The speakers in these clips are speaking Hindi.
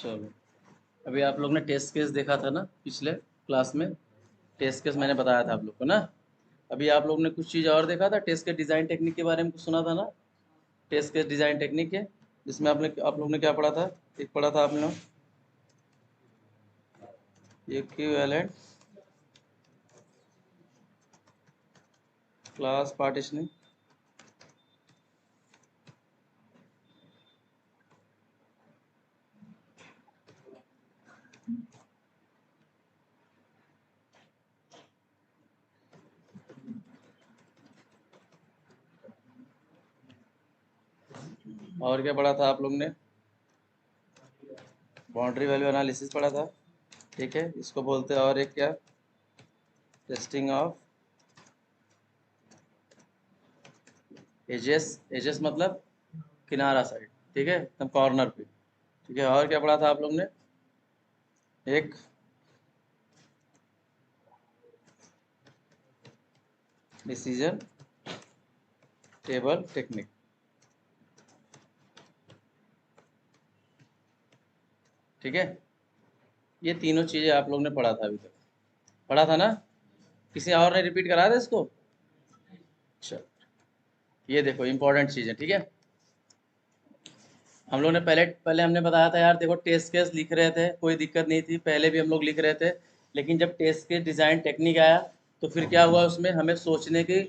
चलो, अभी आप लोग ने टेस्ट केस देखा था ना पिछले क्लास में। टेस्ट केस मैंने बताया था आप लोग को ना। अभी आप लोग ने कुछ चीज़ और देखा था, टेस्ट के डिज़ाइन टेक्निक के बारे में कुछ सुना था ना। टेस्ट के डिज़ाइन टेक्निक के जिसमें आप लोग ने क्या पढ़ा था। एक पढ़ा था आपने इक्विवेलेंट क्लास पार्टीशनिंग। और क्या पढ़ा था आप लोग ने, बाउंड्री वैल्यू एनालिसिस पढ़ा था। ठीक है, इसको बोलते हैं। और एक क्या, टेस्टिंग ऑफ एजेस। एजेस मतलब किनारा साइड, ठीक है, एकदम कॉर्नर पे। ठीक है, और क्या पढ़ा था आप लोग ने, एक डिसीजन टेबल टेक्निक। ठीक है, ये तीनों चीज़ें आप लोग ने पढ़ा था, अभी तक पढ़ा था ना। किसी और ने रिपीट करा था इसको। अच्छा, ये देखो इंपॉर्टेंट चीज़ है। ठीक है, हम लोग ने पहले पहले हमने बताया था यार, देखो टेस्ट केस लिख रहे थे, कोई दिक्कत नहीं थी, पहले भी हम लोग लिख रहे थे। लेकिन जब टेस्ट केस डिज़ाइन टेक्निक आया तो फिर क्या हुआ, उसमें हमें सोचने की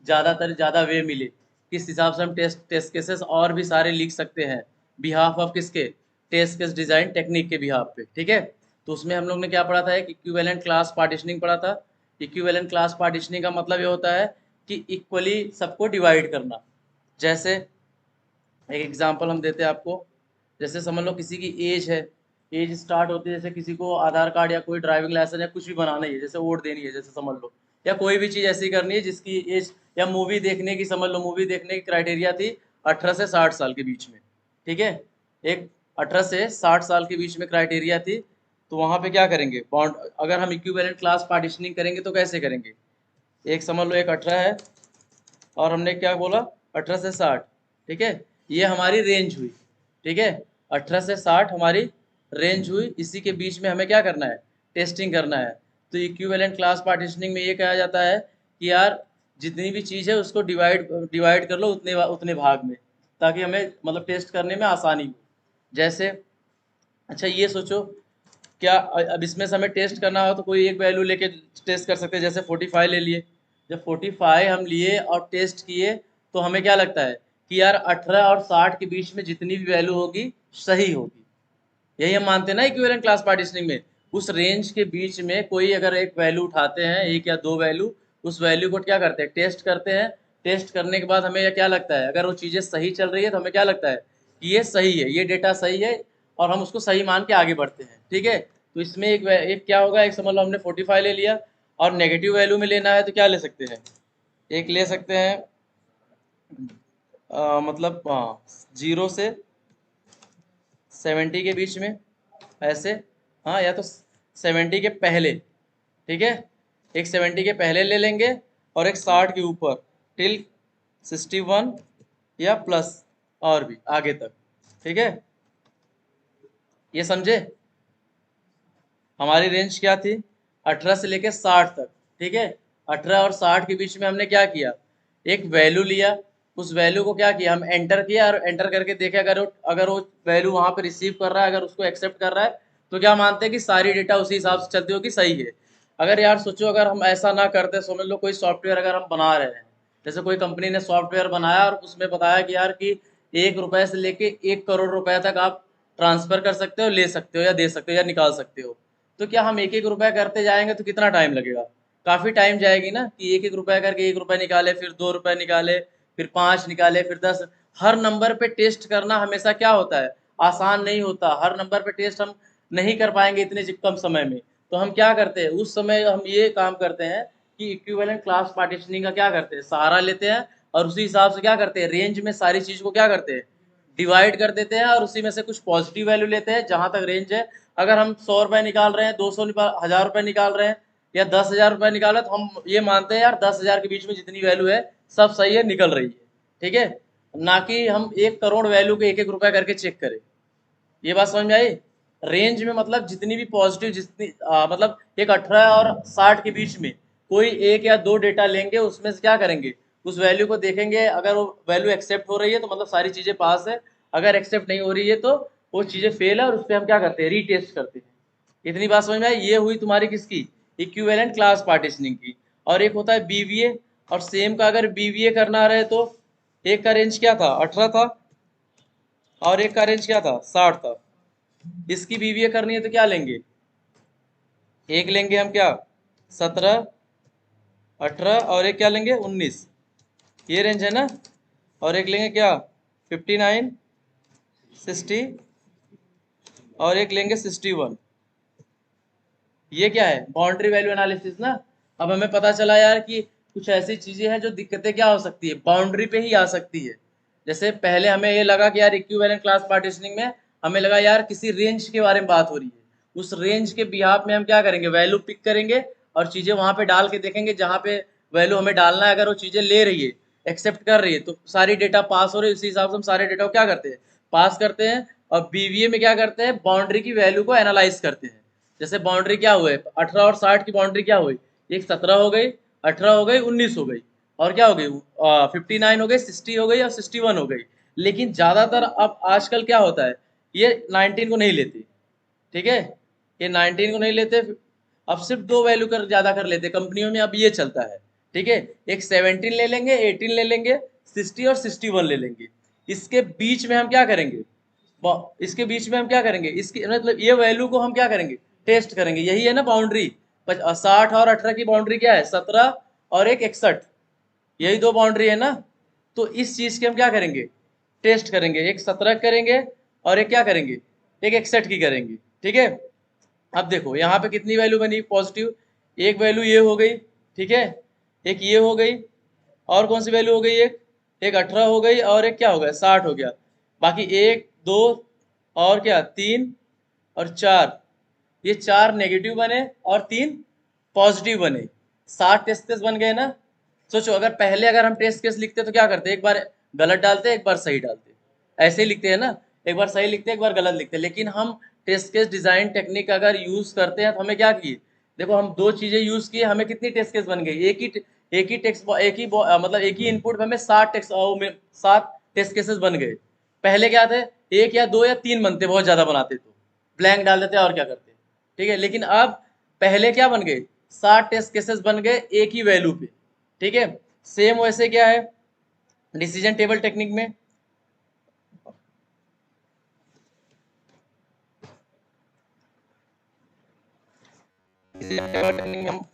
ज़्यादा वे मिली, किस हिसाब से हम टेस्ट केसेस और भी सारे लिख सकते हैं, बिहाफ ऑफ किसके, टेस्ट केस डिज़ाइन टेक्निक के बिहाफ पे। ठीक है, तो उसमें हम लोग ने क्या पढ़ा था, एक इक्विवेलेंट क्लास पार्टीशनिंग पढ़ा था। इक्विवेलेंट क्लास पार्टीशनिंग का मतलब ये होता है कि इक्वली सबको डिवाइड करना। जैसे एक एग्जांपल हम देते हैं आपको, जैसे समझ लो किसी की एज है, एज स्टार्ट होती है, जैसे किसी को आधार कार्ड या कोई ड्राइविंग लाइसेंस या कुछ भी बनाना ही है, जैसे वोट देनी है जैसे समझ लो, या कोई भी चीज़ ऐसी करनी है जिसकी एज, या मूवी देखने की, समझ लो मूवी देखने की क्राइटेरिया थी 18 से 60 साल के बीच में। ठीक है, एक 18 से 60 साल के बीच में क्राइटेरिया थी। तो वहाँ पे क्या करेंगे, बॉन्ड, अगर हम इक्विवेलेंट क्लास पार्टीशनिंग करेंगे तो कैसे करेंगे। एक समझ लो एक 18 है, और हमने क्या बोला 18 से 60। ठीक है, ये हमारी रेंज हुई। ठीक है, 18 से 60 हमारी रेंज हुई, इसी के बीच में हमें क्या करना है, टेस्टिंग करना है। तो इक्विवेलेंट क्लास पार्टीशनिंग में ये कहा जाता है कि यार जितनी भी चीज़ है उसको डिवाइड डिवाइड कर लो उतने उतने भाग में, ताकि हमें मतलब टेस्ट करने में आसानी हो। जैसे अच्छा ये सोचो, क्या अब इसमें से हमें टेस्ट करना हो तो कोई एक वैल्यू लेके टेस्ट कर सकते हैं। जैसे 45 ले लिए, जब 45 हम लिए और टेस्ट किए तो हमें क्या लगता है कि यार 18 और 60 के बीच में जितनी भी वैल्यू होगी सही होगी। यही हम मानते हैं ना इक्विवेलेंट क्लास पार्टीशनिंग में। उस रेंज के बीच में कोई अगर एक वैल्यू उठाते हैं, एक या दो वैल्यू, उस वैल्यू को क्या करते हैं, टेस्ट करते हैं। टेस्ट करने के बाद हमें यह क्या लगता है, अगर वो चीज़ें सही चल रही है तो हमें क्या लगता है कि ये सही है, ये डेटा सही है, और हम उसको सही मान के आगे बढ़ते हैं। ठीक है, तो इसमें एक क्या होगा, एक समझ लो हमने 45 ले लिया, और नेगेटिव वैल्यू में लेना है तो क्या ले सकते हैं, एक ले सकते हैं मतलब 0 से 70 के बीच में, ऐसे। हाँ, या तो 70 के पहले। ठीक है, एक 70 के पहले ले लेंगे, और एक 60 के ऊपर टिल 61 या प्लस, और भी आगे तक। ठीक है, ये समझे। हमारी रेंज क्या थी, 18 से लेके 60 तक। ठीक है, 18 और 60 के बीच में हमने क्या किया, एक वैल्यू लिया, उस वैल्यू को क्या किया, हम एंटर किया, और एंटर करके देखे अगर वो वैल्यू वहाँ पे रिसीव कर रहा है, अगर उसको एक्सेप्ट कर रहा है, तो क्या मानते हैं कि सारी डेटा उसी हिसाब से चलती होगी, सही है। अगर यार सोचो, अगर हम ऐसा ना करते, समझ लो कोई सॉफ्टवेयर अगर हम बना रहे हैं, जैसे कोई कंपनी ने सॉफ्टवेयर बनाया और उसमें बताया कि यार कि 1 रुपए से लेके 1 करोड़ रुपए तक आप ट्रांसफर कर सकते हो, ले सकते हो, या दे सकते हो, या निकाल सकते हो। तो क्या हम एक एक रुपया करते जाएंगे तो कितना टाइम लगेगा, काफ़ी टाइम जाएगी ना, कि एक एक रुपया करके 1 रुपया निकाले, फिर 2 रुपये निकाले, फिर 5 निकाले, फिर 10। हर नंबर पे टेस्ट करना हमेशा क्या होता है, आसान नहीं होता। हर नंबर पे टेस्ट हम नहीं कर पाएंगे इतने कम समय में। तो हम क्या करते हैं, उस समय हम ये काम करते हैं कि इक्विवेलेंट क्लास पार्टीशनिंग का क्या करते हैं, सहारा लेते हैं, और उसी हिसाब से क्या करते हैं, रेंज में सारी चीज़ को क्या करते हैं, डिवाइड कर देते हैं, और उसी में से कुछ पॉजिटिव वैल्यू लेते हैं जहाँ तक रेंज है। अगर हम 100 रुपये निकाल रहे हैं, 200 1000 रुपये निकाल रहे हैं, या 10,000 रुपये निकाल रहे हैं, तो हम ये मानते हैं यार 10,000 के बीच में जितनी वैल्यू है सब सही है, निकल रही है। ठीक है, ना कि हम 1 करोड़ वैल्यू के एक एक रुपया करके चेक करें। ये बात समझ में आई। रेंज में मतलब जितनी भी पॉजिटिव जितनी मतलब एक 18 और 60 के बीच में कोई एक या दो डेटा लेंगे, उसमें से क्या करेंगे, उस वैल्यू को देखेंगे, अगर वो वैल्यू एक्सेप्ट हो रही है तो मतलब सारी चीज़ें पास है, अगर एक्सेप्ट नहीं हो रही है तो वो चीज़ें फेल है, और उस पर हम क्या करते हैं, रीटेस्ट करते हैं। इतनी बात समझ में आई? ये हुई तुम्हारी किसकी, इक्विवेलेंट क्लास पार्टीशनिंग की। और एक होता है बीवीए, और सेम का अगर बीवीए करना रहे तो एक का रेंज क्या था, 18 था, और एक का रेंज क्या था, 60 था। इसकी बीवीए करनी है तो क्या लेंगे, एक लेंगे हम क्या, 17, 18, और एक क्या लेंगे, 19। ये रेंज है ना। और एक लेंगे क्या, 59, 60, और एक लेंगे 61। ये क्या है, बाउंड्री वैल्यू एनालिसिस ना। अब हमें पता चला यार कि कुछ ऐसी चीजें हैं जो दिक्कतें क्या हो सकती है, बाउंड्री पे ही आ सकती है। जैसे पहले हमें ये लगा कि यार इक्विवेलेंट क्लास पार्टीशनिंग में हमें लगा यार किसी रेंज के बारे में बात हो रही है, उस रेंज के बिहाफ में हम क्या करेंगे, वैल्यू पिक करेंगे और चीजें वहां पे डाल के देखेंगे जहां पे वैल्यू हमें डालना है। अगर वो चीजें ले रही है, एक्सेप्ट कर रही है, तो सारी डेटा पास हो रही है, उसी हिसाब से हम सारे डेटा को क्या करते हैं, पास करते हैं। और बीवीए में क्या करते हैं, बाउंड्री की वैल्यू को एनालाइज करते हैं। जैसे बाउंड्री क्या हुए, 18 और 60 की बाउंड्री क्या हुई, एक 17 हो गई, 18 हो गई, 19 हो गई, और क्या हो गई, 59 हो गई, 60 हो गई, और 61 हो गई। लेकिन ज्यादातर अब आजकल क्या होता है, ये 19 को नहीं लेते, ठीक है, ये 19 को नहीं लेते, अब सिर्फ दो वैल्यू कर ज्यादा कर लेते कंपनियों में, अब ये चलता है। ठीक है, एक 17 ले लेंगे, 18 ले लेंगे, 60 और 61 ले लेंगे। इसके बीच में हम क्या करेंगे, इसके बीच में हम क्या करेंगे, इसकी मतलब ये वैल्यू को हम क्या करेंगे, टेस्ट करेंगे। यही है ना बाउंड्री। 60 और 18 की बाउंड्री क्या है, 17 और एक 61, यही दो बाउंड्री है ना। तो इस चीज के हम क्या करेंगे, टेस्ट करेंगे, एक 17 करेंगे और एक क्या करेंगे, एक 61 की करेंगे। ठीक है, अब देखो यहाँ पे कितनी वैल्यू बनी पॉजिटिव, एक वैल्यू ये हो गई, ठीक है, एक ये हो गई, और कौन सी वैल्यू हो गई, एक 18 हो गई, और एक क्या हो गया, 60 हो गया। बाकी एक दो और क्या, तीन और चार, ये चार नेगेटिव बने और तीन पॉजिटिव बने, 60 टेस्ट केस बन गए ना। सोचो अगर पहले अगर हम टेस्ट केस लिखते तो क्या करते, एक बार गलत डालते एक बार सही डालते, ऐसे ही लिखते हैं ना, एक बार सही लिखते एक बार गलत लिखते। लेकिन हम टेस्ट केस डिजाइन टेक्निक अगर यूज करते हैं तो हमें क्या किए, देखो हम दो चीजें यूज किए, हमें कितनी टेस्ट केस बन गई, एक ही टेक्स्ट मतलब एक ही इनपुट में हमें 7 टेस्ट केसेस बन गए। पहले क्या थे, एक या दो या तीन बनते, बहुत ज्यादा बनाते तो ब्लैंक डाल देते और क्या करते। ठीक है, लेकिन अब पहले क्या बन गए, 7 टेस्ट केसेस बन गए एक ही वैल्यू पे। ठीक है, सेम वैसे क्या है डिसीजन टेबल टेक्निक में, डिसीजन टेबल टेक्निक में हम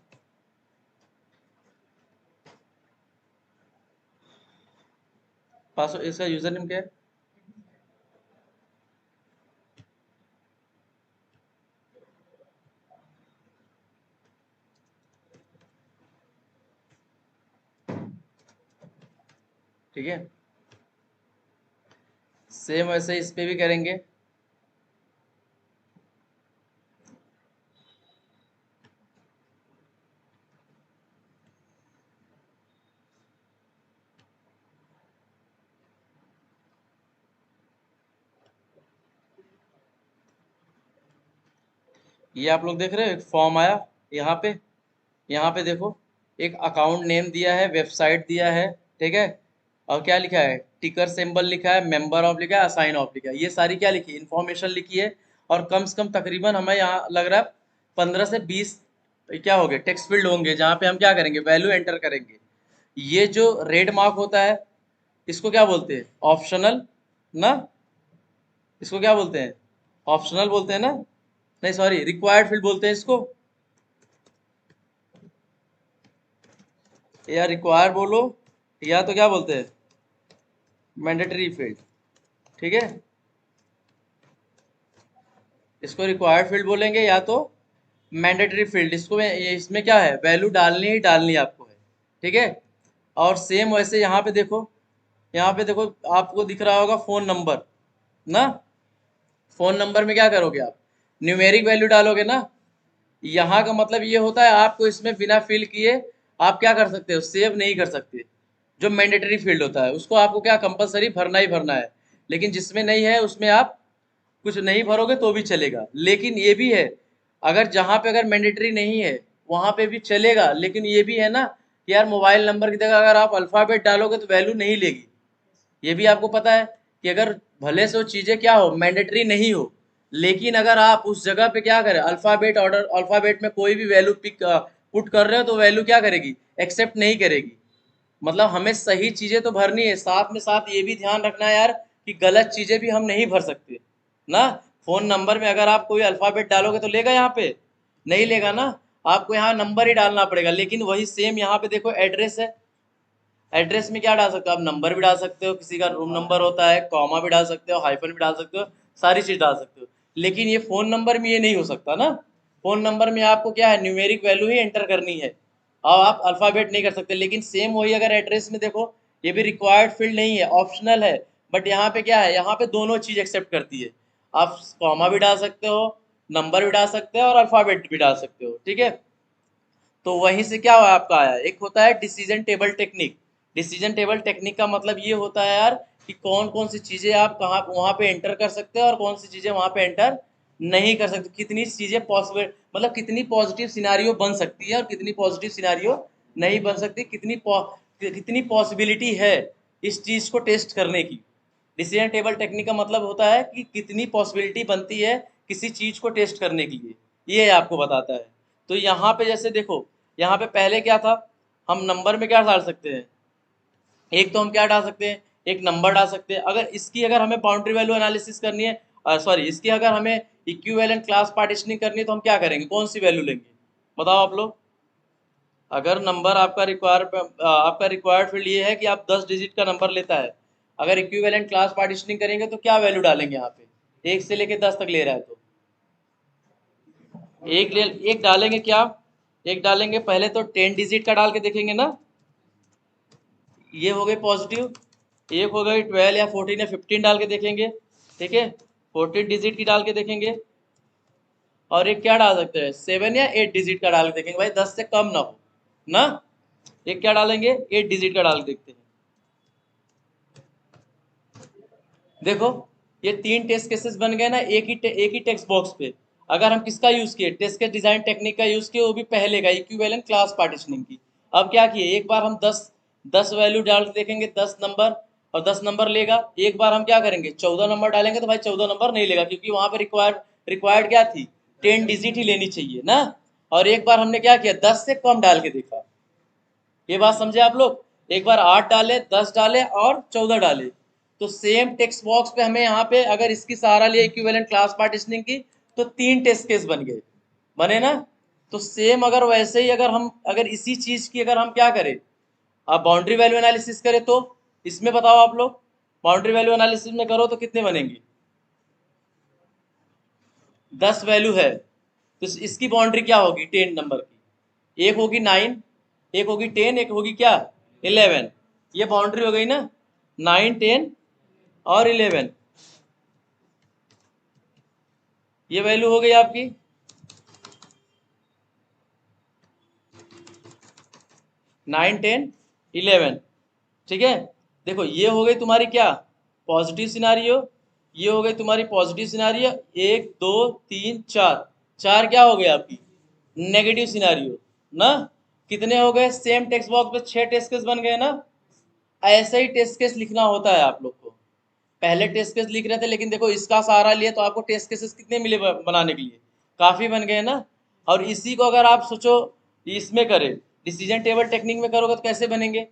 पासवर्ड, इसका यूजर नेम क्या है, ठीक है, सेम वैसे इस पे भी करेंगे। ये आप लोग देख रहे हो एक फॉर्म आया यहाँ पे देखो, एक अकाउंट नेम दिया है, वेबसाइट दिया है, ठीक है, और क्या लिखा है, टिकर सिंबल लिखा है, मेंबर ऑफ लिखा है, असाइन ऑफ लिखा है, ये सारी क्या लिखी, इन्फॉर्मेशन लिखी है। और कम से कम तकरीबन हमें यहाँ लग रहा है 15 से 20 क्या हो गए टेक्स्ट फील्ड होंगे, जहाँ पे हम क्या करेंगे, वैल्यू एंटर करेंगे। ये जो रेड मार्क होता है इसको क्या बोलते हैं, ऑप्शनल ना, इसको क्या बोलते हैं, ऑप्शनल बोलते हैं ना, नहीं सॉरी रिक्वायर्ड फील्ड बोलते हैं इसको, या रिक्वायर बोलो, या तो क्या बोलते हैं, मैंडेटरी फील्ड। ठीक है, इसको रिक्वायर्ड फील्ड बोलेंगे या तो मैंडेटरी फील्ड। इसको इसमें क्या है, वैल्यू डालनी ही डालनी आपको है। ठीक है, और सेम वैसे यहाँ पे देखो आपको दिख रहा होगा फोन नंबर ना, फोन नंबर में क्या करोगे आप, न्यूमेरिक वैल्यू डालोगे ना। यहाँ का मतलब ये होता है आपको इसमें बिना फिल किए आप क्या कर सकते हो, सेव नहीं कर सकते। जो मैंडेटरी फील्ड होता है उसको आपको क्या कंपलसरी भरना ही भरना है, लेकिन जिसमें नहीं है उसमें आप कुछ नहीं भरोगे तो भी चलेगा। लेकिन ये भी है, अगर जहाँ पे अगर मैंडेटरी नहीं है वहाँ पे भी चलेगा, लेकिन ये भी है ना कि यार मोबाइल नंबर की जगह अगर आप अल्फ़ाबेट डालोगे तो वैल्यू नहीं लेगी। ये भी आपको पता है कि अगर भले से वो चीज़ें क्या हो, मैंडेटरी नहीं हो, लेकिन अगर आप उस जगह पे क्या करें, अल्फ़ाबेट ऑर्डर, अल्फ़ाबेट में कोई भी वैल्यू पिक पुट कर रहे हो तो वैल्यू क्या करेगी, एक्सेप्ट नहीं करेगी। मतलब हमें सही चीज़ें तो भरनी है, साथ में साथ ये भी ध्यान रखना है यार कि गलत चीज़ें भी हम नहीं भर सकते ना। फ़ोन नंबर में अगर आप कोई अल्फ़ाबेट डालोगे तो लेगा यहाँ पे, नहीं लेगा ना। आपको यहाँ नंबर ही डालना पड़ेगा। लेकिन वही सेम यहाँ पे देखो एड्रेस है, एड्रेस में क्या डाल सकते हो आप, नंबर भी डाल सकते हो, किसी का रूम नंबर होता है, कॉमा भी डाल सकते हो, हाइफन भी डाल सकते हो, सारी चीज़ डाल सकते हो। लेकिन ये फ़ोन नंबर में ये नहीं हो सकता ना। फ़ोन नंबर में आपको क्या है, न्यूमेरिक वैल्यू ही एंटर करनी है और आप अल्फ़ाबेट नहीं कर सकते। लेकिन सेम वही अगर एड्रेस में देखो, ये भी रिक्वायर्ड फील्ड नहीं है, ऑप्शनल है। बट यहाँ पे क्या है, यहाँ पे दोनों चीज़ एक्सेप्ट करती है। आप कॉमा भी डाल सकते हो, नंबर भी डाल सकते हो और अल्फ़ाबेट भी डाल सकते हो, ठीक है। तो वहीं से क्या हुआ आपका आया, एक होता है decision table technique. Decision table technique का मतलब ये होता है यार कि कौन कौन सी चीज़ें आप कहाँ वहाँ पे एंटर कर सकते हो और कौन सी चीज़ें वहाँ पे एंटर नहीं कर सकते, कितनी चीज़ें पॉसिबल, मतलब कितनी पॉजिटिव सिनारियो बन सकती है और कितनी पॉजिटिव सिनारियो नहीं बन सकती, कितनी पॉसिबिलिटी है इस चीज़ को टेस्ट करने की। डिसीजन टेबल टेक्निक का मतलब होता है कि कितनी पॉसिबिलिटी बनती है किसी चीज़ को टेस्ट करने के लिए, ये आपको बताता है। तो यहाँ पे जैसे देखो, यहाँ पे पहले क्या था, हम नंबर में क्या डाल सकते हैं, एक तो हम क्या डाल सकते हैं, एक नंबर डाल सकते हैं। अगर इसकी अगर हमें बाउंड्री वैल्यू एनालिसिस करनी है, सॉरी इसकी अगर हमें इक्विवेलेंट क्लास पार्टीशनिंग करनी है तो हम क्या करेंगे, कौन सी वैल्यू लेंगे, बताओ आप लोग। अगर नंबर आपका रिक्वायर्ड फील्ड ये है कि आप 10 डिजिट का नंबर लेता है, अगर इक्विवेलेंट क्लास पार्टीशनिंग करेंगे तो क्या वैल्यू डालेंगे यहाँ पे, 1 से लेके 10 तक ले रहा है तो एक डालेंगे क्या, एक डालेंगे पहले तो 10 डिजिट का डाल के देखेंगे ना, ये हो गई पॉजिटिव। एक हो गई 12 या 14 या 15 डाल के देखेंगे, ठीक है, 14 डिजिट की डाल के देखेंगे। और एक क्या डाल सकते हैं, 7 या 8 डिजिट का डाल के देखेंगे, भाई 10 से कम ना हो ना। एक क्या डालेंगे, 8 डिजिट का डाल के देखते हैं। देखो ये 3 टेस्ट केसेस बन गए ना एक ही टेक्स्ट बॉक्स पे। अगर हम किसका यूज किए, टेस्ट के डिजाइन टेक्निक का यूज किए, वो भी पहले का इक्विवेलेंट क्लास पार्टीशनिंग की। अब क्या किए, एक बार हम 10 वैल्यू डाल के देखेंगे, 10 नंबर, और 10 नंबर लेगा। एक बार हम क्या करेंगे, 14 नंबर डालेंगे तो भाई 14 नंबर नहीं लेगा, क्योंकि वहां पर रिक्वायर्ड क्या थी, 10 डिजिट ही लेनी चाहिए ना। और एक बार हमने क्या किया, 10 से कम डाल के देखा। ये बात समझे आप लोग, एक बार 8 डाले, 10 डाले और 14 डाले, तो सेम टेक्स्ट बॉक्स पे हमें यहाँ पे अगर इसकी सहारा लिया इक्विवेलेंट क्लास पार्टीशनिंग की, तो 3 टेस्ट केस बन गए, बने ना। तो सेम अगर वैसे ही अगर इसी चीज की अगर हम क्या करें, आप बाउंड्री वैल्यू एनालिसिस करें तो इसमें बताओ आप लोग, बाउंड्री वैल्यू एनालिसिस में करो तो कितने बनेंगे, 10 वैल्यू है तो इसकी बाउंड्री क्या होगी 10 नंबर की, एक होगी 9, एक होगी 10, एक होगी क्या 11। ये बाउंड्री हो गई ना, 9, 10 और 11, ये वैल्यू हो गई आपकी 9, 10, 11, ठीक है। देखो ये हो गई तुम्हारी क्या पॉजिटिव सिनारियो, ये हो गई तुम्हारी पॉजिटिव सिनारियो, 1 2 3 4, चार क्या हो गए आपकी नेगेटिव सिनारियो ना। कितने हो गए, सेम टेक्स्ट बॉक्स में 6 टेस्ट केस बन गए ना। ऐसे ही टेस्ट केस लिखना होता है आप लोग को। पहले टेस्ट केस लिख रहे थे, लेकिन देखो इसका सहारा लिया तो आपको टेस्ट केसेस कितने मिले बनाने के लिए, काफ़ी बन गए ना। और इसी को अगर आप सोचो इसमें करें, डिसीजन टेबल टेक्निक में करोगे तो कैसे बनेंगे,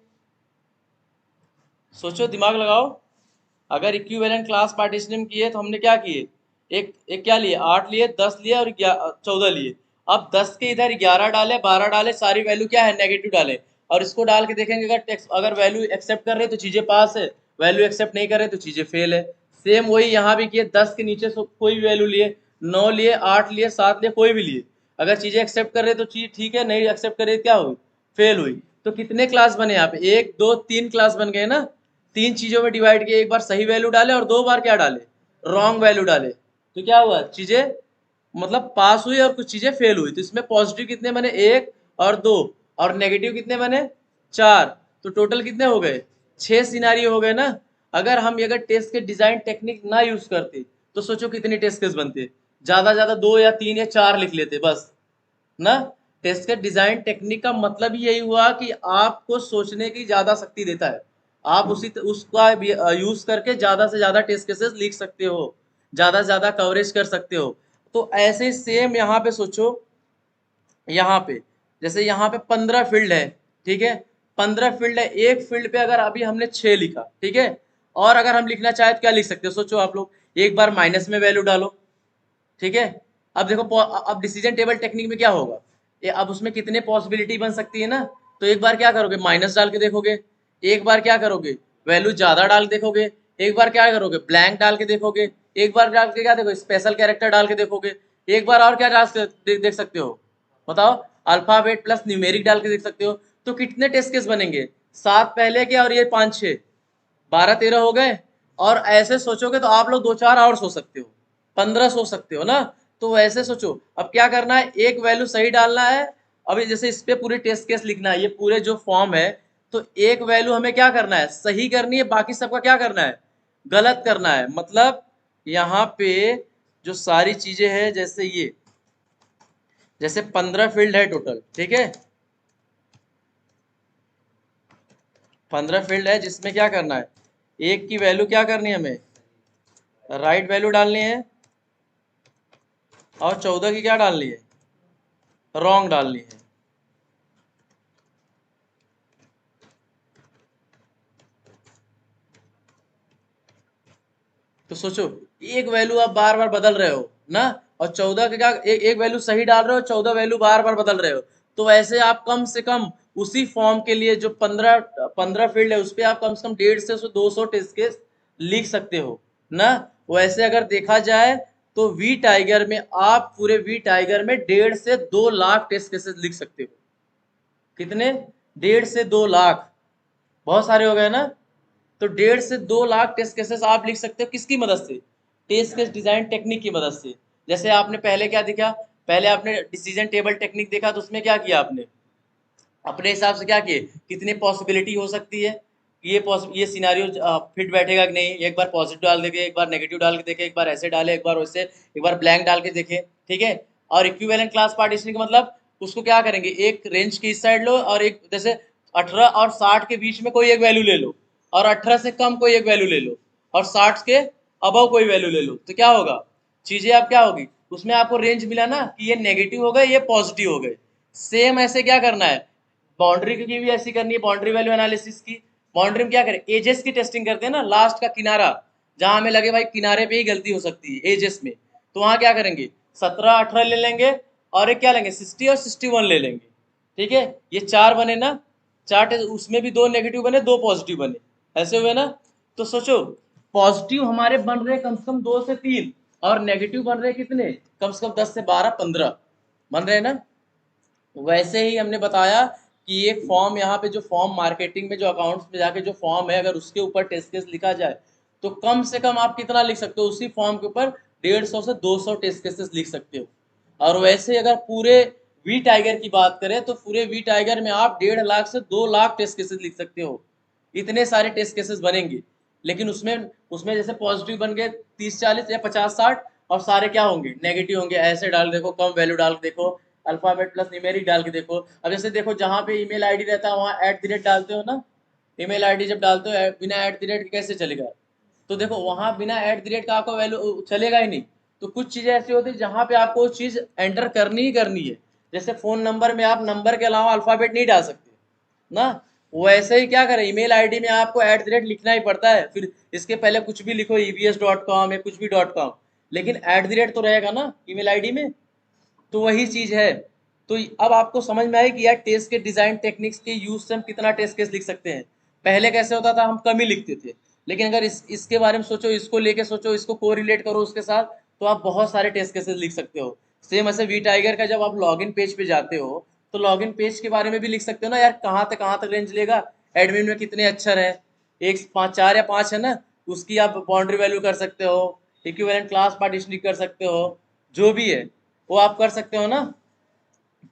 सोचो दिमाग लगाओ। अगर इक्विवेलेंट क्लास पार्टीशनिंग किए तो हमने क्या किए, एक एक क्या लिए, 8 लिए, 10 लिए और 14 लिए। अब 10 के इधर 11 डाले, 12 डाले, सारी वैल्यू क्या है नेगेटिव डाले, और इसको डाल के देखेंगे अगर टेक्स्ट अगर वैल्यू एक्सेप्ट कर रहे तो चीज़ें पास है, वैल्यू एक्सेप्ट नहीं कर रहे तो चीज़ें फेल है। सेम वही यहाँ भी किए, 10 के नीचे कोई भी वैल्यू लिए, 9 लिए, 8 लिए, 7 लिए, कोई भी लिए, अगर चीज़ें एक्सेप्ट कर रहे तो चीज़ ठीक है, नहीं एक्सेप्ट कर रहे क्या हुई, फेल हुई। तो कितने क्लास बने यहाँ पे, 1 2 3 क्लास बन गए ना। 3 चीज़ों में डिवाइड किए, एक बार सही वैल्यू डाले और 2 बार क्या डाले, रॉन्ग वैल्यू डाले। तो क्या हुआ, चीज़ें मतलब पास हुई और कुछ चीज़ें फेल हुई। तो इसमें पॉजिटिव कितने बने, 1 और 2, और नेगेटिव कितने बने, 4। तो टोटल कितने हो गए, 6 सिनारियो हो गए ना। अगर हम टेस्ट के डिज़ाइन टेक्निक ना यूज़ करते तो सोचो कितनी टेस्ट केस बनती, ज्यादा ज्यादा 2 या 3 या 4 लिख लेते बस ना। टेस्ट के डिजाइन टेक्निक का मतलब ही यही हुआ कि आपको सोचने की ज्यादा शक्ति देता है। आप उसी उसका यूज करके ज्यादा से ज्यादा टेस्ट केसेस लिख सकते हो, ज्यादा से ज्यादा कवरेज कर सकते हो। तो ऐसे सेम यहाँ पे सोचो, यहाँ पे जैसे यहाँ पे 15 फील्ड है, ठीक है, 15 फील्ड है, एक फील्ड पे अगर अभी हमने 6 लिखा, ठीक है, और अगर हम लिखना चाहे तो क्या लिख सकते हो, सोचो आप लोग, एक बार माइनस में वैल्यू डालो, ठीक है। अब देखो अब डिसीजन टेबल टेक्निक में क्या होगा, ये अब उसमें कितने पॉसिबिलिटी बन सकती है ना। तो एक बार क्या करोगे, माइनस डाल के देखोगे, एक बार क्या करोगे, वैल्यू ज्यादा डाल के देखोगे, एक बार क्या करोगे, ब्लैंक डाल के देखोगे, एक बार डाल के क्या देखो, स्पेशल कैरेक्टर डाल के देखोगे, एक बार और क्या देख सकते हो, बताओ, अल्फाबेट प्लस न्यूमेरिक डाल के देख सकते हो। तो कितने टेस्ट केस बनेंगे, 7 पहले के और ये 5 6, 12 13 हो गए। और ऐसे सोचोगे तो आप लोग 2 4 और सोच सकते हो, 15 सोच सकते हो ना। तो ऐसे सोचो, अब क्या करना है, एक वैल्यू सही डालना है। अभी जैसे इस पे पूरे टेस्ट केस लिखना है, ये पूरे जो फॉर्म है, तो एक वैल्यू हमें क्या करना है, सही करनी है, बाकी सबका क्या करना है, गलत करना है। मतलब यहाँ पे जो सारी चीजें हैं, जैसे ये, जैसे 15 फील्ड है टोटल, ठीक है, 15 फील्ड है, जिसमें क्या करना है, एक की वैल्यू क्या करनी है हमें, राइट वैल्यू डालनी है, और 14 की क्या डालनी है, रॉन्ग डालनी है। तो सोचो, एक वैल्यू आप बार बार बदल रहे हो ना, और 14 के क्या, एक वैल्यू सही डाल रहे हो, 14 वैल्यू बार बार बदल रहे हो। तो ऐसे आप कम से कम उसी फॉर्म के लिए जो 15 फील्ड है, उस पर आप कम से कम 150 से 200 टेस्ट केस लिख सकते हो ना। वैसे अगर देखा जाए तो वी टाइगर में, आप पूरे वी टाइगर में 1.5 से 2 लाख टेस्ट केसेस लिख सकते हो। कितने, 1.5 से 2 लाख, बहुत सारे हो गए ना। तो 1.5 से 2 लाख टेस्ट केसेस आप लिख सकते हो, किसकी मदद से, टेस्ट केस डिजाइन टेक्निक की मदद से। जैसे आपने पहले क्या देखा, पहले आपने डिसीजन टेबल टेक्निक देखा, तो उसमें क्या किया आपने, अपने हिसाब से क्या किए, कितनी पॉसिबिलिटी हो सकती है, ये सिनारियो फिट बैठेगा कि नहीं, एक बार पॉजिटिव डाल देखे, एक बार नेगेटिव डाल के देखे, एक बार ऐसे डाले, एक बार वैसे, एक बार ब्लैंक डाल के देखे, ठीक है। और इक्विवेलेंट क्लास पार्टीशनिंग का मतलब, उसको क्या करेंगे, एक रेंज की इस साइड लो, और एक जैसे 18 और 60 के बीच में कोई एक वैल्यू ले लो, और 18 से कम कोई एक वैल्यू ले लो, और 60 के अबव कोई वैल्यू ले लो। तो क्या होगा, चीजें आप क्या होगी, उसमें आपको रेंज मिला ना, कि ये नेगेटिव हो गए, ये पॉजिटिव हो गए। सेम ऐसे क्या करना है, बाउंड्री की भी ऐसी करनी है, बाउंड्री वैल्यू एनालिसिस की। बाउंड्री में क्या करें, एजेस की टेस्टिंग करते हैं ना, लास्ट का किनारा, जहां हमें लगे भाई किनारे पे ही गलती हो सकती है एजेस में, तो वहां क्या करेंगे, 17 18 ले लेंगे, और एक क्या लेंगे, 60 और 61 ले लेंगे, ठीक है। ये 4 बने ना, 4 उसमें भी 2 नेगेटिव बने, 2 पॉजिटिव बने, ऐसे हुए ना। तो सोचो, पॉजिटिव हमारे बन रहे कम से कम 2 से 3, और नेगेटिव बन रहे कितने, कम से कम 10 से 12 15 बन रहे ना। वैसे ही हमने बताया कि एक फॉर्म, यहाँ पे जो फॉर्म मार्केटिंग में, जो अकाउंट्स में जाके जो फॉर्म है, अगर उसके ऊपर टेस्ट केस लिखा जाए, तो कम से कम आप कितना लिख सकते हो, उसी फॉर्म के ऊपर 150 से 200 टेस्ट केसेस लिख सकते हो। और वैसे अगर पूरे वी टाइगर की बात करें, तो पूरे वी टाइगर में आप 1.5 लाख से 2 लाख टेस्ट केसेस लिख सकते हो। इतने सारे टेस्ट केसेस बनेंगे। लेकिन उसमें उसमें जैसे पॉजिटिव बन गए 30 40 या 50 60, और सारे क्या होंगे, नेगेटिव होंगे। ऐसे डाल देखो, कम वैल्यू डाल के देखो, अल्फाबेट प्लस न्यूमेरिक डाल के देखो। अब जैसे देखो, जहाँ पे ईमेल आईडी रहता है वहाँ @ डालते हो ना, ईमेल आईडी जब डालते हो बिना @ के कैसे चलेगा। तो देखो, वहाँ बिना @ का आपको वैल्यू चलेगा ही नहीं। तो कुछ चीजें ऐसी होती है जहाँ पे आपको चीज एंटर करनी ही करनी है। जैसे फोन नंबर में आप नंबर के अलावा अल्फाबेट नहीं डाल सकते ना, वैसे ही क्या करें, ईमेल आईडी में आपको @ लिखना ही पड़ता है। फिर इसके पहले कुछ भी लिखो, ebs.com या कुछ भी .com, लेकिन @ तो रहेगा ना ईमेल आईडी में। तो वही चीज है। तो अब आपको समझ में आई कि यार टेस्ट के डिजाइन टेक्निक्स के यूज से हम कितना टेस्ट केस लिख सकते हैं। पहले कैसे होता था, हम कम ही लिखते थे, लेकिन अगर इसके बारे में सोचो, इसको लेके सोचो, इसको कोरिलेट करो उसके साथ, तो आप बहुत सारे टेस्ट केसेस लिख सकते हो। सेम ऐसे वी टाइगर का जब आप लॉगिन पेज पे जाते हो, तो लॉगिन पेज के बारे में भी लिख सकते हो ना, यार कहाँ तक रेंज लेगा, एडमिन में कितने अक्षर है, एक 4 या 5 है ना, उसकी आप बाउंड्री वैल्यू कर सकते हो, इक्विवेलेंट क्लास पार्टीशनिंग कर सकते हो, जो भी है वो आप कर सकते हो ना।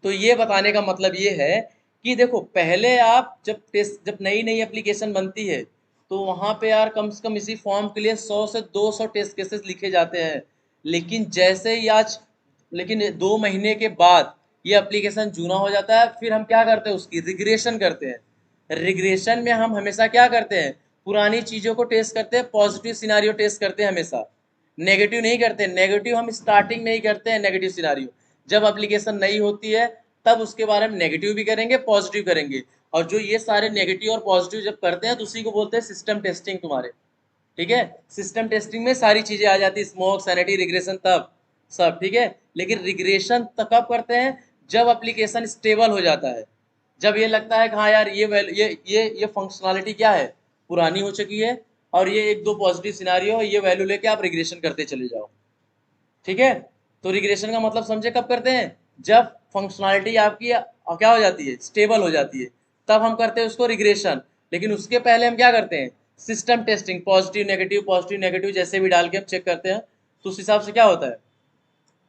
तो ये बताने का मतलब ये है कि देखो, पहले आप जब नई नई एप्लीकेशन बनती है, तो वहाँ पे यार कम से कम इसी फॉर्म के लिए 100 से 200 टेस्ट केसेस लिखे जाते हैं। लेकिन जैसे ही आज, लेकिन 2 महीने के बाद ये एप्लीकेशन जूना हो जाता है, फिर हम क्या करते हैं, उसकी रिग्रेशन करते हैं। रिग्रेशन में हम हमेशा क्या करते हैं, पुरानी चीज़ों को टेस्ट करते हैं, पॉजिटिव सिनारियो टेस्ट करते हैं हमेशा, नेगेटिव नहीं करते। नेगेटिव हम स्टार्टिंग में ही करते हैं, नेगेटिव सिनारियो जब एप्लीकेशन नई होती है तब उसके बारे में नेगेटिव भी करेंगे, पॉजिटिव करेंगे। और जो ये सारे नेगेटिव और पॉजिटिव जब करते हैं तो उसी को बोलते हैं सिस्टम टेस्टिंग तुम्हारे। ठीक है, सिस्टम टेस्टिंग में सारी चीजें आ जाती है, स्मोक, सैनिटी, रिग्रेशन, तब सब ठीक है। लेकिन रिग्रेशन तब कब करते हैं, जब एप्लीकेशन स्टेबल हो जाता है, जब ये लगता है कि हाँ यार ये फंक्शनैलिटी क्या है, पुरानी हो चुकी है, और ये एक दो पॉजिटिव सिनारियो है, ये वैल्यू लेके आप रिग्रेशन करते चले जाओ। ठीक है, तो रिग्रेशन का मतलब समझे कब करते हैं, जब फंक्शनैलिटी आपकी क्या हो जाती है, स्टेबल हो जाती है, तब हम करते हैं उसको रिग्रेशन। लेकिन उसके पहले हम क्या करते हैं, सिस्टम टेस्टिंग, पॉजिटिव नेगेटिव जैसे भी डाल के हम चेक करते हैं, तो उस हिसाब से क्या होता है,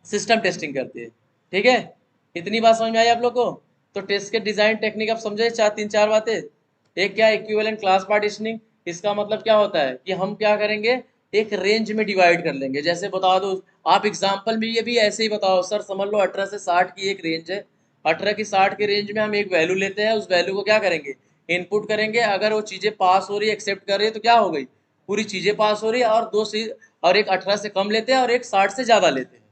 सिस्टम टेस्टिंग करते हैं। ठीक है, इतनी बात समझ में आई आप लोग को। तो टेस्ट के डिजाइन टेक्निक आप समझे, तीन चार बातें। एक क्या, इक्विवेलेंट क्लास पार्टीशनिंग, इसका मतलब क्या होता है कि हम क्या करेंगे, एक रेंज में डिवाइड कर लेंगे। जैसे बता दो आप एग्जाम्पल में, ये भी ऐसे ही बताओ सर, समझ लो 18 से 60 की एक रेंज है, 18 की 60 के रेंज में हम एक वैल्यू लेते हैं, उस वैल्यू को क्या करेंगे, इनपुट करेंगे। अगर वो चीज़ें पास हो रही है, एक्सेप्ट कर रही है, तो क्या हो गई, पूरी चीज़ें पास हो रही है। और और एक 18 से कम लेते हैं और एक 60 से ज़्यादा लेते हैं।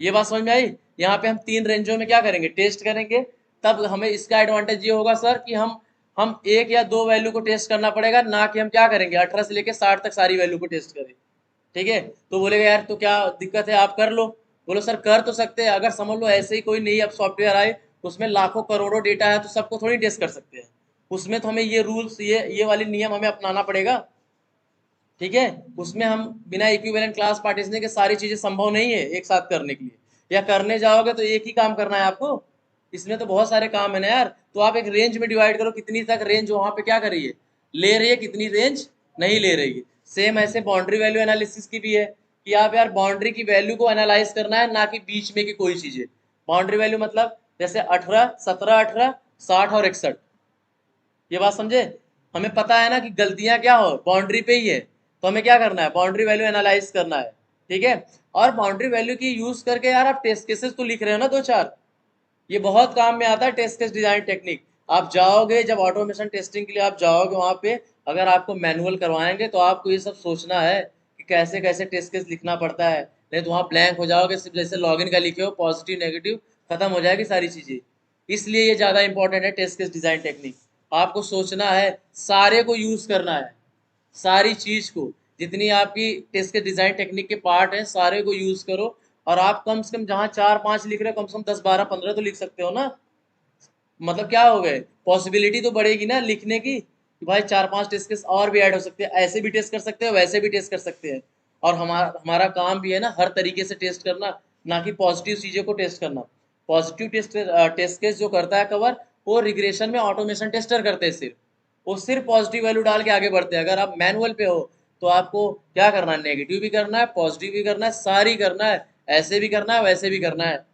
ये बात समझ में आई। यहाँ पे हम 3 रेंजों में क्या करेंगे, टेस्ट करेंगे। तब हमें इसका एडवांटेज ये होगा सर कि हम एक या दो वैल्यू को टेस्ट करना पड़ेगा, ना कि हम क्या करेंगे 18 से लेकर 60 तक सारी वैल्यू को टेस्ट करें। ठीक है, तो बोलेगा यार तो क्या दिक्कत है, आप कर लो। बोलो सर कर तो सकते हैं, अगर समझ लो ऐसे ही कोई नई अब सॉफ्टवेयर आए, उसमें लाखों करोड़ों डेटा है, तो सबको थोड़ी टेस्ट कर सकते हैं। उसमें तो हमें ये रूल्स, ये वाली नियम हमें अपनाना पड़ेगा। ठीक है, उसमें हम बिना इक्विवेलेंट क्लास पार्टीशनिंग के सारी चीजें संभव नहीं है एक साथ करने के लिए, या करने जाओगे तो एक ही काम करना है आपको, इसमें तो बहुत सारे काम है ना यार। तो आप एक रेंज में डिवाइड करो, कितनी तक रेंज वहां पे क्या कर रही है, ले रही है, कितनी रेंज नहीं ले रही है। सेम ऐसे बाउंड्री वैल्यू एनालिसिस की भी है, कि आप यार बाउंड्री की वैल्यू को एनालाइज करना है, ना कि बीच में की कोई चीजें। बाउंड्री वैल्यू मतलब जैसे 18, 17, 18, 60 और 61, ये बात समझे। हमें पता है ना कि गलतियां क्या हो, बाउंड्री पे ही है, तो हमें क्या करना है, बाउंड्री वैल्यू एनालाइज करना है। ठीक है, और बाउंड्री वैल्यू की यूज करके यार आप टेस्ट केसेस तो लिख रहे हो ना दो चार, ये बहुत काम में आता है टेस्ट केस डिजाइन टेक्निक। आप जाओगे जब ऑटोमेशन टेस्टिंग के लिए आप जाओगे वहां पे, अगर आपको मैनुअल करवाएंगे तो आपको ये सब सोचना है कि कैसे कैसे टेस्ट केस लिखना पड़ता है, नहीं तो वहाँ ब्लैंक हो जाओगे, सिर्फ जैसे लॉगिन का लिखे हो, पॉजिटिव नेगेटिव खत्म हो जाएगी सारी चीजें। इसलिए ये ज्यादा इंपॉर्टेंट है टेस्ट केस डिजाइन टेक्निक। आपको सोचना है, सारे को यूज करना है, सारी चीज को, जितनी आपकी टेस्ट के डिजाइन टेक्निक के पार्ट हैं सारे को यूज करो। और आप कम से कम जहाँ 4-5 लिख रहे हो, कम से कम 10, 12, 15 तो लिख सकते हो ना। मतलब क्या हो गए, पॉसिबिलिटी तो बढ़ेगी ना लिखने की, कि भाई 4-5 टेस्ट केस और भी ऐड हो सकते हैं, ऐसे भी टेस्ट कर सकते हो, वैसे भी टेस्ट कर सकते हैं। और हमारा हमारा काम भी है ना हर तरीके से टेस्ट करना, ना कि पॉजिटिव चीज़ों को टेस्ट करना। पॉजिटिव टेस्ट केस जो करता है कवर, वो रिग्रेशन में ऑटोमेशन टेस्टर करते हैं सिर्फ, वो सिर्फ पॉजिटिव वैल्यू डाल के आगे बढ़ते हैं। अगर आप मैनुअल पे हो तो आपको क्या करना है, नेगेटिव भी करना है, पॉजिटिव भी करना है, सारी करना है, ऐसे भी करना है, वैसे भी करना है।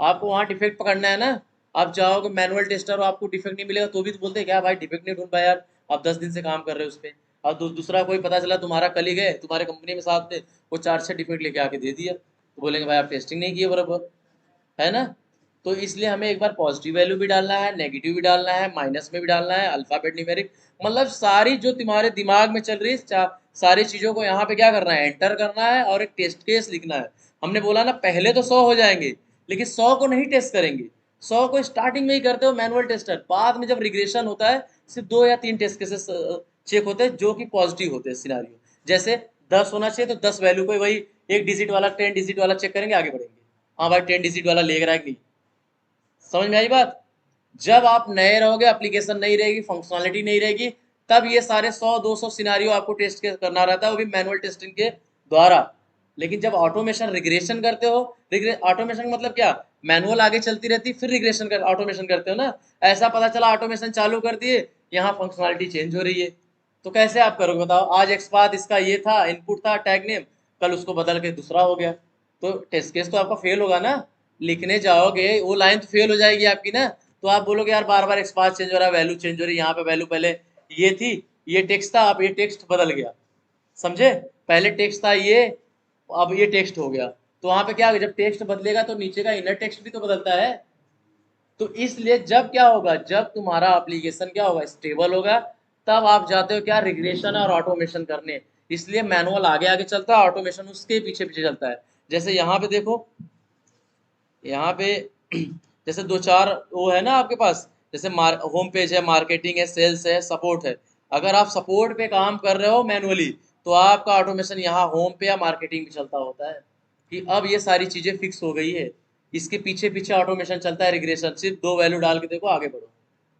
आपको वहाँ डिफेक्ट पकड़ना है ना। आप जाओगे मैनुअल टेस्टर हो, आपको डिफेक्ट नहीं मिलेगा तो भी तो बोलते हैं क्या भाई डिफेक्ट नहीं ढूंढ पाया यार, आप 10 दिन से काम कर रहे हो उस पर। और दूसरा कोई पता चला तुम्हारा कलीग है तुम्हारे कंपनी में साथ में, वो 4-6 डिफेक्ट लेके आके दे दिया, तो बोलेंगे भाई आप टेस्टिंग नहीं किए बराबर, है ना। तो इसलिए हमें एक बार पॉजिटिव वैल्यू भी डालना है, नेगेटिव भी डालना है, माइनस में भी डालना है, अल्फाबेट न्यूमेरिक, मतलब सारी जो तुम्हारे दिमाग में चल रही है सारी चीज़ों को यहाँ पे क्या करना है, एंटर करना है, और एक टेस्ट केस लिखना है। हमने बोला ना पहले तो 100 हो जाएंगे, लेकिन 100 को नहीं टेस्ट करेंगे, 100 को स्टार्टिंग में ही करते हो मैनुअल टेस्टर, बाद में जब रिग्रेशन होता है सिर्फ 2 या 3 टेस्ट केसेस चेक होते हैं जो कि पॉजिटिव होते हैं सिनारियो। जैसे 10 होना चाहिए तो 10 वैल्यू को वही एक डिजिट वाला 10 डिजिट वाला चेक करेंगे, आगे बढ़ेंगे, हाँ भाई 10 डिजिट वाला ले रहा है कि नहीं। समझ में आई बात। जब आप नए रहोगे, एप्लीकेशन नहीं रहेगी, फंक्शनैलिटी नहीं रहेगी, तब ये सारे 100-200 सिनारियो आपको टेस्ट करना रहता है, वो भी मैनुअल टेस्टिंग के द्वारा। लेकिन जब ऑटोमेशन रिग्रेशन करते हो, ऑटोमेशन मतलब क्या, मैनुअल आगे चलती रहती, फिर रिग्रेशन कर ऑटोमेशन करते हो ना। ऐसा पता चला ऑटोमेशन चालू कर दिए, यहाँ फंक्शनैलिटी चेंज हो रही है, तो कैसे आप करोगे बताओ। आज एक्सपाथ इसका ये था, इनपुट था टैग नेम, कल उसको बदल के दूसरा हो गया, तो टेस्ट केस तो आपका फेल होगा ना। लिखने जाओगे वो लाइन तो फेल हो जाएगी आपकी ना। तो आप बोलोगे यार बार बार एक्सपाथ चेंज हो रहा है, वैल्यू चेंज हो रही है, यहाँ पे वैल्यू पहले ये थी, ये टेक्स्ट था, अब ये टेक्स्ट बदल गया, समझे? पहले टेक्स्ट था ये, अब ये टेक्स्ट हो गया। तो वहां पे क्या होगा, जब टेक्स्ट बदलेगा तो नीचे का इनर टेक्स्ट भी तो बदलता है। तो इसलिए जब क्या होगा, जब तुम्हारा एप्लीकेशन क्या होगा, स्टेबल होगा, तब आप जाते हो क्या, रिग्रेशन और ऑटोमेशन करने। इसलिए मैनुअल आगे आगे चलता है, ऑटोमेशन उसके पीछे पीछे चलता है। जैसे यहाँ पे देखो, यहाँ पे जैसे दो चार वो है ना आपके पास, जैसे होम पेज है, मार्केटिंग है, सेल्स है, सपोर्ट है। अगर आप सपोर्ट पे काम कर रहे हो मैनुअली, तो आपका ऑटोमेशन यहाँ होम पे या मार्केटिंग पे चलता होता है कि अब ये सारी चीज़ें फिक्स हो गई है, इसके पीछे पीछे ऑटोमेशन चलता है, रिग्रेशन, सिर्फ दो वैल्यू डाल के देखो आगे बढ़ो,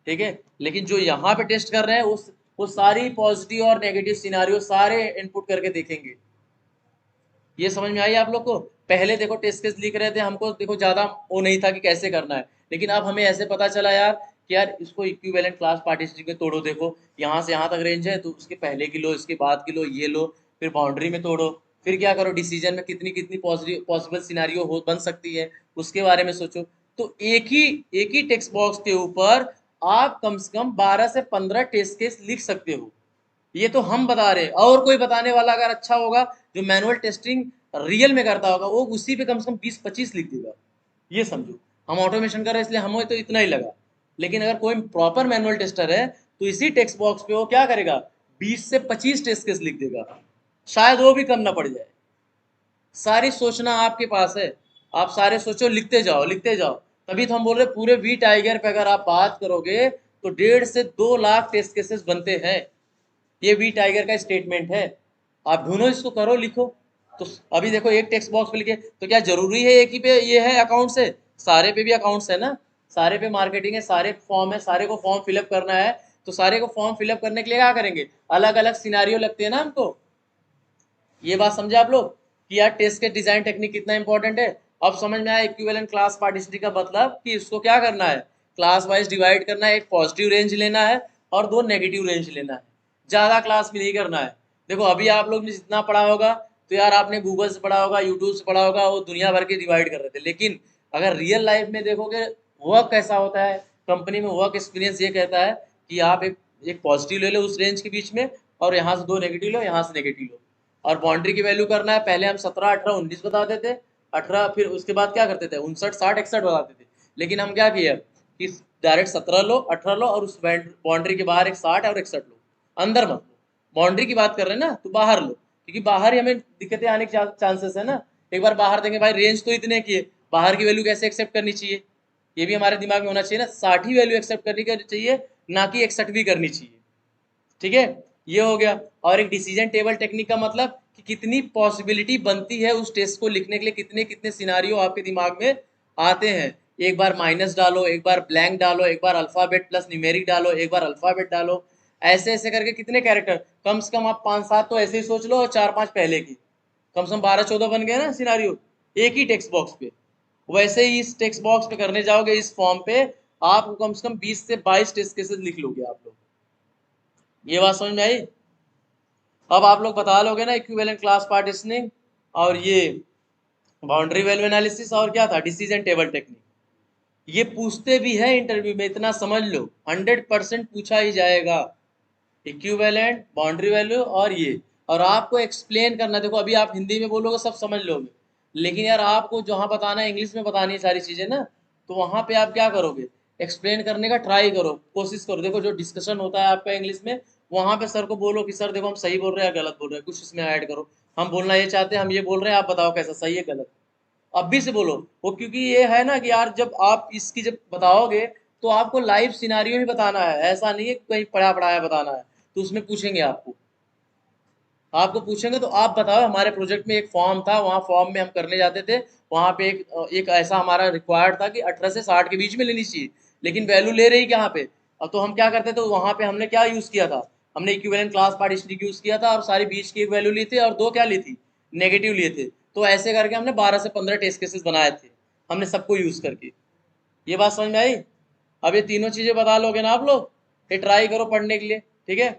ठीक है। लेकिन जो यहाँ पे टेस्ट कर रहे हैं उस वो सारी पॉजिटिव और नेगेटिव सिनारियो सारे इनपुट करके देखेंगे। ये समझ में आई आप लोग को? पहले देखो टेस्ट केस लिख रहे थे, हमको देखो ज़्यादा वो नहीं था कि कैसे करना है, लेकिन अब हमें ऐसे पता चला यार कि यार इसको इक्विवेलेंट क्लास पार्टीशन में तोड़ो, देखो यहाँ से यहाँ तक रेंज है तो उसके पहले की लो, इसके बाद की लो, ये लो, फिर बाउंड्री में तोड़ो, फिर क्या करो, डिसीजन में कितनी कितनी पॉसिबल सिनारियो हो बन सकती है उसके बारे में सोचो। तो एक ही टेक्स्ट बॉक्स के ऊपर आप कम से कम 12 से 15 टेस्ट केस लिख सकते हो। ये तो हम बता रहे हैं, और कोई बताने वाला अगर अच्छा होगा जो मैनुअल टेस्टिंग रियल में करता होगा, वो उसी पे कम से कम 20-25 लिख देगा। ये समझो, हम ऑटोमेशन कर रहे हैं इसलिए हमें तो इतना ही लगा, लेकिन अगर कोई प्रॉपर मैनुअल टेस्टर है तो इसी टेक्स्ट बॉक्स पे वो क्या करेगा, 20 से 25 टेस्ट केस लिख देगा, शायद वो भी कम ना पड़ जाए। सारी सोचना आपके पास है, आप सारे सोचो, लिखते जाओ लिखते जाओ। तभी तो हम बोल रहे पूरे वी टाइगर पे अगर आप बात करोगे तो 1.5 से 2 लाख टेस्ट केसेस बनते हैं। ये वी टाइगर का स्टेटमेंट है, आप ढूंढो इसको, करो, लिखो। तो अभी देखो एक टेक्स्ट बॉक्स पे लिखे, तो क्या जरूरी है एक ही पे ये है अकाउंट्स है, सारे पे भी अकाउंट्स है ना, सारे पे मार्केटिंग है, सारे फॉर्म है, सारे को फॉर्म फिलअप करना है। तो सारे को फॉर्म फिलअप करने के लिए क्या करेंगे, अलग अलग सिनारियो लगते हैं ना हमको। ये बात समझे आप लोग कि यार टेस्ट के डिजाइन टेक्निक कितना इंपॉर्टेंट है। अब समझ में आया इक्विवेलेंट क्लास पार्टिसिटी का मतलब, कि इसको क्या करना है, क्लास वाइज डिवाइड करना है, एक पॉजिटिव रेंज लेना है और दो नेगेटिव रेंज लेना है, ज़्यादा क्लास में नहीं करना है। देखो अभी आप लोग ने जितना पढ़ा होगा, तो यार आपने गूगल से पढ़ा होगा, यूट्यूब से पढ़ा होगा, वो दुनिया भर के डिवाइड कर रहे थे, लेकिन अगर रियल लाइफ में देखोगे वर्क कैसा होता है, कंपनी में वर्क एक्सपीरियंस ये कहता है कि आप एक पॉजिटिव ले लो उस रेंज के बीच में, और यहाँ से दो नेगेटिव लो, यहाँ से नेगेटिव लो, और बाउंड्री की वैल्यू करना है। पहले हम 17, 18, 19 बताते थे, 18, फिर उसके बाद क्या करते थे 59, 60, 61 बताते थे। लेकिन हम क्या किए कि डायरेक्ट 17 लो, 18 लो, और उस बाउंड्री के बाहर एक 60 और 61 लो, अंदर मत लो। बाउंड्री की बात कर रहे हैं ना, तो बाहर लो, क्योंकि बाहर ही हमें दिक्कतें आने के चांसेस है ना। एक बार बाहर देंगे भाई रेंज तो इतने की है, बाहर की वैल्यू कैसे एक्सेप्ट करनी चाहिए, ये भी हमारे दिमाग में होना चाहिए ना। 60 ही वैल्यू एक्सेप्ट करनी चाहिए, ना कि 61 भी करनी चाहिए, ठीक है। ये हो गया। और एक डिसीजन टेबल टेक्निक का मतलब कि कितनी पॉसिबिलिटी बनती है उस टेस्ट को लिखने के लिए, कितने कितने सिनारियो आपके दिमाग में आते हैं। एक बार माइनस डालो, एक बार ब्लैंक डालो, एक बार अल्फाबेट प्लस न्यूमेरिक डालो, एक बार अल्फाबेट डालो, ऐसे ऐसे करके कितने कैरेक्टर, कम से कम आप 5-7 तो ऐसे ही सोच लो, और 4-5 पहले की, कम से कम 12-14 बन गए ना सिनारियो एक ही टेक्स्ट बॉक्स पे। वैसे ही इस टेक्स्ट बॉक्स पे करने जाओगे इस फॉर्म पे, आप कम से कम 20 से 22 टेस्ट केसेस लिख लोगे आप लोग। ये बात समझ में आई? अब आप लोग बता लोगे ना इक्विवेलेंट क्लास पार्टीशनिंग, और ये बाउंड्री वैल्यू एनालिसिस, और क्या था डिसीजन टेबल टेक्निक। ये पूछते भी है इंटरव्यू में, इतना समझ लो, 100% पूछा ही जाएगा। इक्विवेलेंट, बाउंड्री वैल्यू और ये, और आपको एक्सप्लेन करना। देखो अभी आप हिंदी में बोलोगे सब समझ लोगे, लेकिन यार आपको जहाँ बताना है इंग्लिश में बतानी है सारी चीज़ें ना, तो वहाँ पे आप क्या करोगे, एक्सप्लेन करने का ट्राई करो, कोशिश करो। देखो जो डिस्कशन होता है आपका इंग्लिश में, वहाँ पे सर को बोलो कि सर देखो हम सही बोल रहे हैं या गलत बोल रहे हैं, कुछ इसमें ऐड करो, हम बोलना ये चाहते हैं, हम ये बोल रहे हैं, आप बताओ कैसा सही है गलत। अब भी से बोलो वो, क्योंकि ये है ना कि यार जब आप इसकी जब बताओगे तो आपको लाइव सिनारियो ही बताना है, ऐसा नहीं है कि कहीं पढ़ा पढ़ाया बताना है। तो उसमें पूछेंगे आपको, आपको पूछेंगे तो आप बताओ। हमारे प्रोजेक्ट में एक फॉर्म था, वहाँ फॉर्म में हम करने जाते थे, वहाँ पे एक ऐसा हमारा रिक्वायर्ड था कि 18 से 60 के बीच में लेनी चाहिए, लेकिन वैल्यू ले रही कहाँ पे। अब तो हम क्या करते थे, वहाँ पे हमने क्या यूज़ किया था, हमने इक्विवेलेंट क्लास पार्टीशनिंग यूज़ किया था, और सारी बीच की एक वैल्यू ली थी और दो क्या ली थी, नेगेटिव लिए थे। तो ऐसे करके हमने 12 से 15 टेस्ट केसेस बनाए थे, हमने सबको यूज़ करके। ये बात समझ में आई? अब ये तीनों चीज़ें बता लोगे ना आप लोग, ये ट्राई करो पढ़ने के लिए, ठीक है।